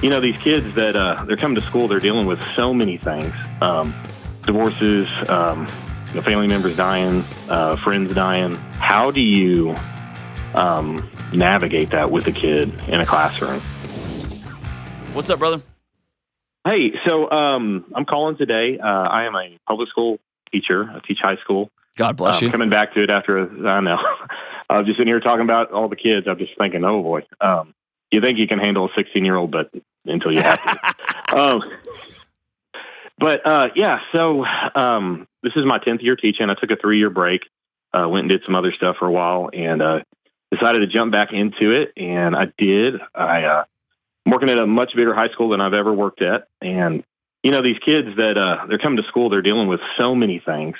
these kids that they're coming to school, they're dealing with so many things. Divorces, family members dying, friends dying. How do you navigate that with a kid in a classroom? What's up, brother? Hey, so I'm calling today. I am a public school teacher. I teach high school. God bless you. Coming back to it after, I know. I was just sitting here talking about all the kids. I'm just thinking, oh boy. You think you can handle a 16-year-old, but until you have to. So this is my 10th year teaching. I took a 3-year break, went and did some other stuff for a while, and decided to jump back into it, and I did. I'm working at a much bigger high school than I've ever worked at, and these kids that they're coming to school, they're dealing with so many things.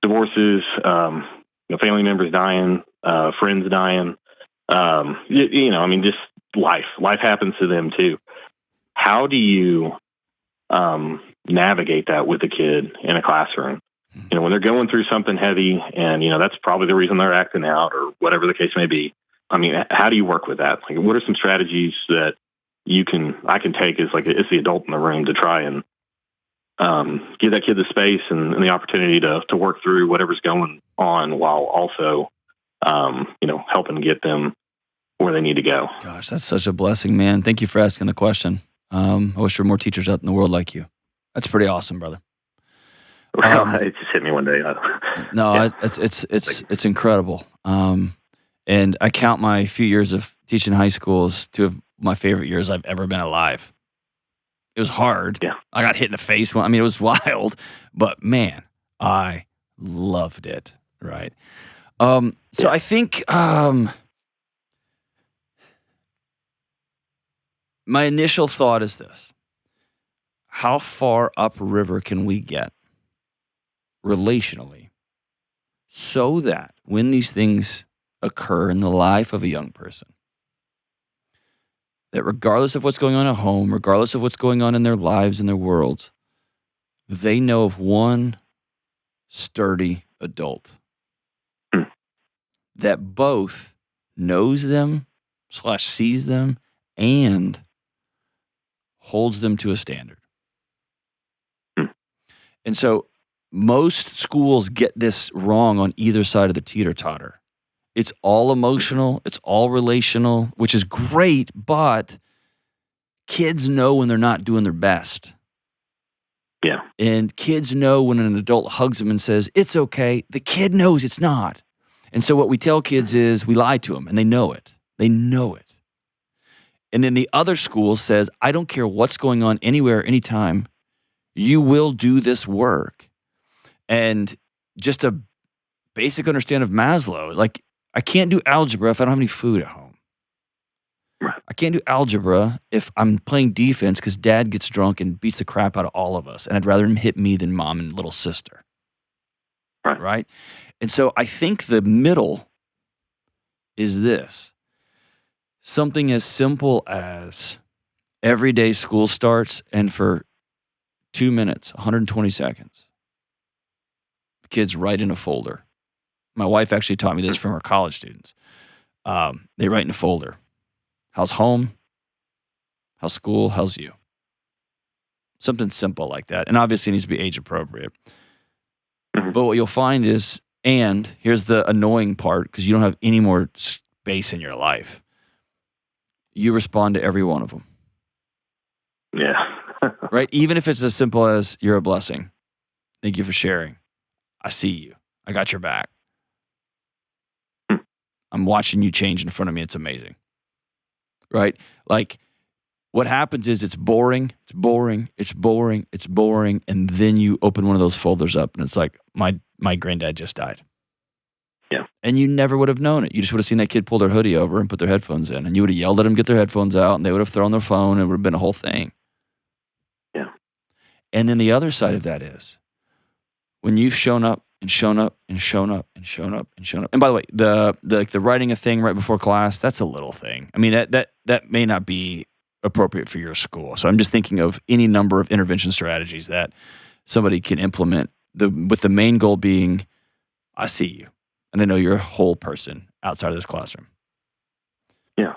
Divorces, family members dying, friends dying, just life. Life happens to them too. How do you navigate that with a kid in a classroom? When they're going through something heavy and, that's probably the reason they're acting out or whatever the case may be. I mean, how do you work with that? Like, what are some strategies that I can take as it's the adult in the room to try and give that kid the space and the opportunity to work through whatever's going on while also, helping get them where they need to go. Gosh, that's such a blessing, man. Thank you for asking the question. I wish there were more teachers out in the world like you. That's pretty awesome, brother. It just hit me one day. It's incredible. And I count my few years of teaching high school as two of my favorite years I've ever been alive. It was hard. Yeah. I got hit in the face. It was wild, but man, I loved it. Right. I think my initial thought is this: how far upriver can we get relationally so that when these things occur in the life of a young person, that regardless of what's going on at home, regardless of what's going on in their lives and their worlds, they know of one sturdy adult that both knows them / sees them and holds them to a standard. And so most schools get this wrong on either side of the teeter-totter. It's all emotional. It's all relational, which is great, but kids know when they're not doing their best. Yeah. And kids know when an adult hugs them and says, it's okay. The kid knows it's not. And so what we tell kids is we lie to them, and they know it. They know it. And then the other school says, I don't care what's going on anywhere, anytime. You will do this work. And just a basic understanding of Maslow, I can't do algebra if I don't have any food at home. Right. I can't do algebra if I'm playing defense because dad gets drunk and beats the crap out of all of us. And I'd rather him hit me than mom and little sister. Right? And so I think the middle is this. Something as simple as every day school starts and for 2 minutes, 120 seconds, kids write in a folder. My wife actually taught me this from her college students. They write in a folder. How's home? How's school? How's you? Something simple like that. And obviously it needs to be age appropriate. But what you'll find is, and here's the annoying part, because you don't have any more space in your life. You respond to every one of them. Yeah. Right? Even if it's as simple as, you're a blessing. Thank you for sharing. I see you. I got your back. I'm watching you change in front of me. It's amazing. Right? What happens is it's boring, and then you open one of those folders up and it's like, my granddad just died. Yeah. And you never would have known it. You just would have seen that kid pull their hoodie over and put their headphones in, and you would have yelled at them get their headphones out, and they would have thrown their phone, and it would have been a whole thing. Yeah. And then the other side of that is when you've shown up and shown up and shown up and shown up and shown up. And by the way, the writing a thing right before class, that's a little thing. I mean, that may not be appropriate for your school. So I'm just thinking of any number of intervention strategies that somebody can implement, with the main goal being, I see you, and I know you're a whole person outside of this classroom. Yeah.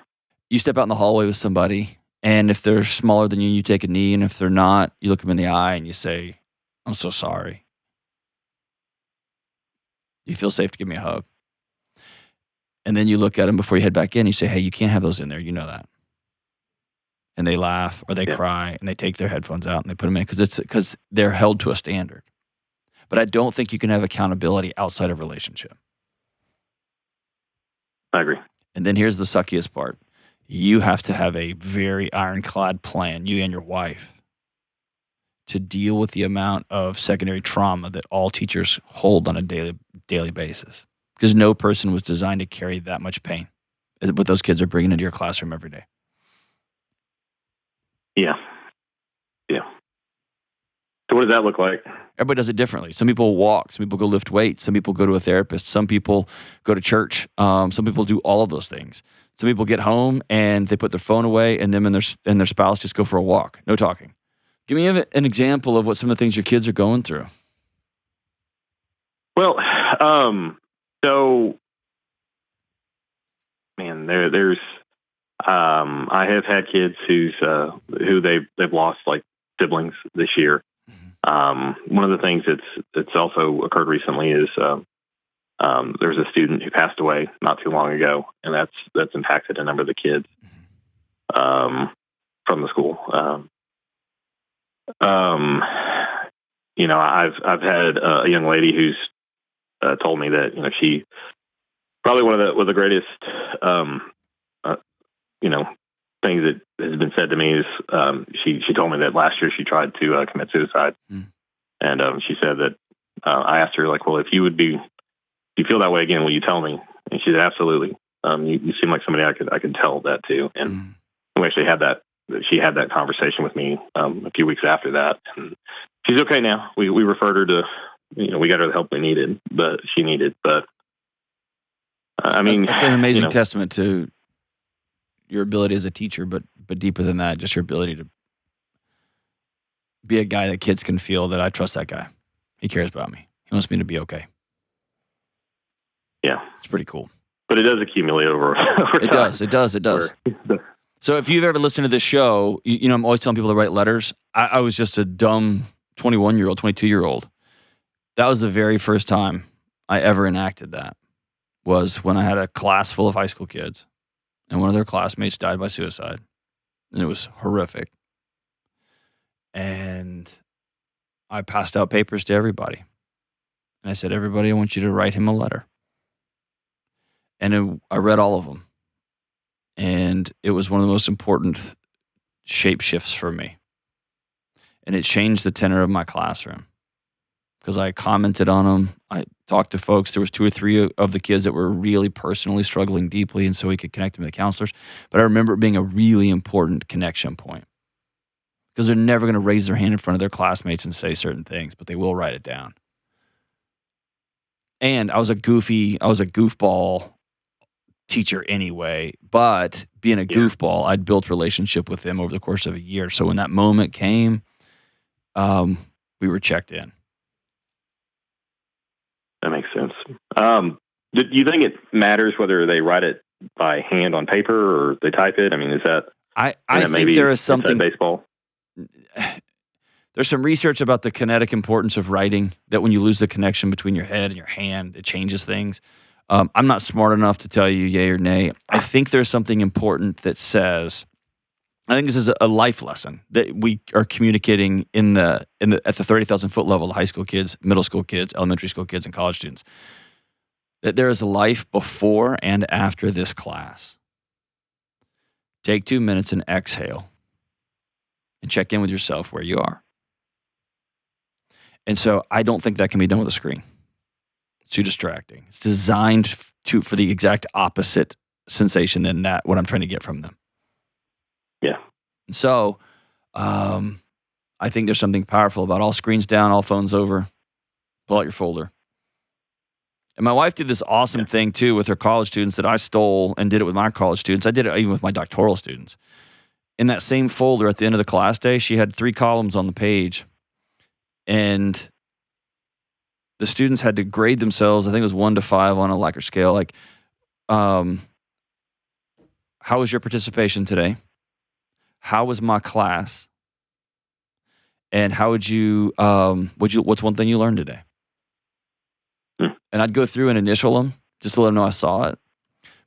You step out in the hallway with somebody, And if they're smaller than you take a knee. And if they're not, you look them in the eye and you say, I'm so sorry. You feel safe to give me a hug. And then you look at them before you head back in. You say, hey, you can't have those in there. You know that. And they laugh or they cry and they take their headphones out and they put them in because they're held to a standard. But I don't think you can have accountability outside of relationship. I agree. And then here's the suckiest part. You have to have a very ironclad plan, you and your wife, to deal with the amount of secondary trauma that all teachers hold on a daily basis. Because no person was designed to carry that much pain, what those kids are bringing into your classroom every day. Yeah. So what does that look like? Everybody does it differently. Some people walk. Some people go lift weights. Some people go to a therapist. Some people go to church. Some people do all of those things. Some people get home and they put their phone away, and them and their spouse just go for a walk. No talking. Give me an example of what some of the things your kids are going through. Well, so, man, there's I have had kids who they've lost like siblings this year. One of the things that's also occurred recently is there's a student who passed away not too long ago, and that's impacted a number of the kids from the school. I've had a young lady who's told me that she probably one of the greatest things that has been said to me is she told me that last year she tried to commit suicide. And she said that I asked her, like, well, if you feel that way again, will you tell me? And she said, absolutely. You seem like somebody I could tell that to. And we actually she had that conversation with me a few weeks after that. And she's okay now. We referred her to, we got her the help she needed. But I mean, it's an amazing testament to your ability as a teacher, but deeper than that, just your ability to be a guy that kids can feel that I trust that guy. He cares about me. He wants me to be okay. Yeah. It's pretty cool. But it does accumulate over time. It does. So if you've ever listened to this show, I'm always telling people to write letters. I was just a dumb 21-year-old, 22-year-old. That was the very first time I ever enacted that, was when I had a class full of high school kids. And one of their classmates died by suicide. And it was horrific. And I passed out papers to everybody. And I said, everybody, I want you to write him a letter. And I read all of them. And it was one of the most important shape shifts for me. And it changed the tenor of my classroom. Because I commented on them. I talked to folks. There was 2 or 3 of the kids that were really personally struggling deeply, and so we could connect them to the counselors. But I remember it being a really important connection point. Because they're never going to raise their hand in front of their classmates and say certain things, but they will write it down. And I was a goofball teacher anyway, but being a goofball, I'd built relationship with them over the course of a year. So when that moment came, we were checked in. That makes sense. Do you think it matters whether they write it by hand on paper or they type it? I mean, is that... I think there is something... baseball? There's some research about the kinetic importance of writing, that when you lose the connection between your head and your hand, it changes things. I'm not smart enough to tell you yay or nay. I think there's something important that says... I think this is a life lesson that we are communicating at the 30,000 foot level, the high school kids, middle school kids, elementary school kids, and college students. That there is a life before and after this class. Take 2 minutes and exhale and check in with yourself where you are. And so I don't think that can be done with a screen. It's too distracting. It's designed for the exact opposite sensation than what I'm trying to get from them. Yeah. And so I think there's something powerful about all screens down, all phones over, pull out your folder. And my wife did this awesome thing too with her college students that I stole and did it with my college students. I did it even with my doctoral students. In that same folder at the end of the class day, she had 3 columns on the page. And the students had to grade themselves. I think it was 1 to 5 on a Likert scale. Like, how was your participation today? how was my class? And how would you, what's one thing you learned today? And I'd go through and initial them just to let them know I saw it.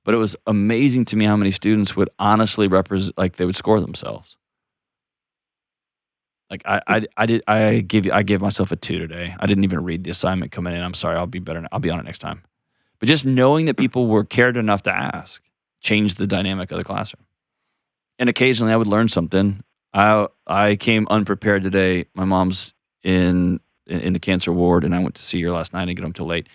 But it was amazing to me how many students would honestly represent, like they would score themselves. Like I gave myself a 2 today. I didn't even read the assignment coming in. I'm sorry. I'll be better. I'll be on it next time. But just knowing that people were cared enough to ask changed the dynamic of the classroom. And occasionally I would learn something. I came unprepared today. My mom's in the cancer ward, and I went to see her last night and get home till late.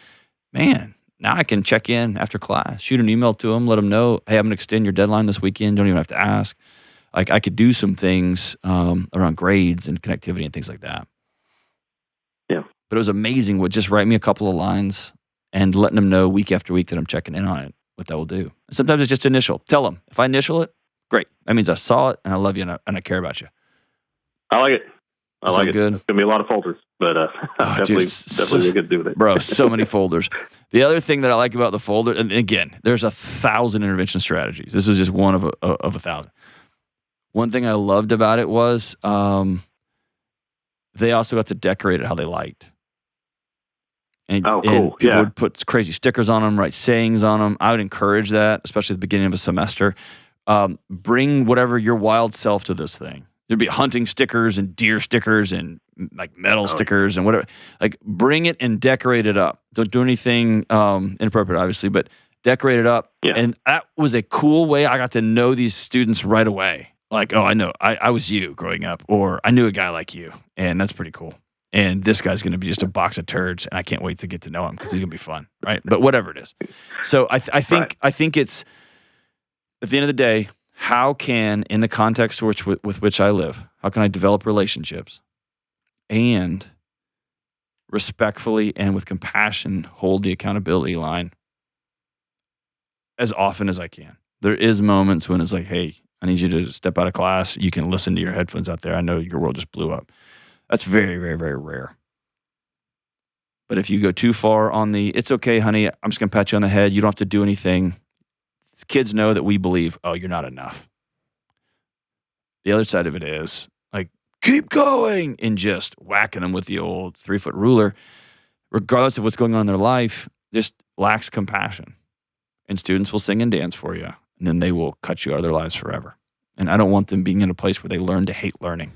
Man, now I can check in after class, shoot an email to them, let them know, hey, I'm going to extend your deadline this weekend. Don't even have to ask. Like I could do some things around grades and connectivity and things like that. Yeah. But it was amazing. Would just write me a couple of lines and letting them know week after week that I'm checking in on it, what that will do. And sometimes it's just initial. Tell them, if I initial it, great. That means I saw it and I love you and I care about you. I like it. I like it. Good? It's going to be a lot of folders, but definitely we could do it. Bro, so many folders. The other thing that I like about the folder, and again, there's 1,000 intervention strategies. This is just one of 1,000. One thing I loved about it was they also got to decorate it how they liked. And, cool. And people would put crazy stickers on them, write sayings on them. I would encourage that, especially at the beginning of a semester. Bring whatever your wild self to this thing. There'd be hunting stickers and deer stickers and like metal stickers and whatever. Like bring it and decorate it up. Don't do anything inappropriate, obviously, but decorate it up. Yeah. And that was a cool way I got to know these students right away. Like, oh, I know. I was you growing up, or I knew a guy like you, and that's pretty cool. And this guy's going to be just a box of turds, and I can't wait to get to know him because he's going to be fun, right? But whatever it is. So I think it's, at the end of the day, how can, in the context with which I live, how can I develop relationships and respectfully and with compassion hold the accountability line as often as I can? There is moments when it's like, hey, I need you to step out of class. You can listen to your headphones out there. I know your world just blew up. That's very, very, very rare. But if you go too far on the, it's okay, honey, I'm just going to pat you on the head. You don't have to do anything. Kids know that we believe, oh, you're not enough. The other side of it is like, keep going, and just whacking them with the old 3-foot ruler, regardless of what's going on in their life, just lacks compassion. And students will sing and dance for you, and then they will cut you out of their lives forever. And I don't want them being in a place where they learn to hate learning.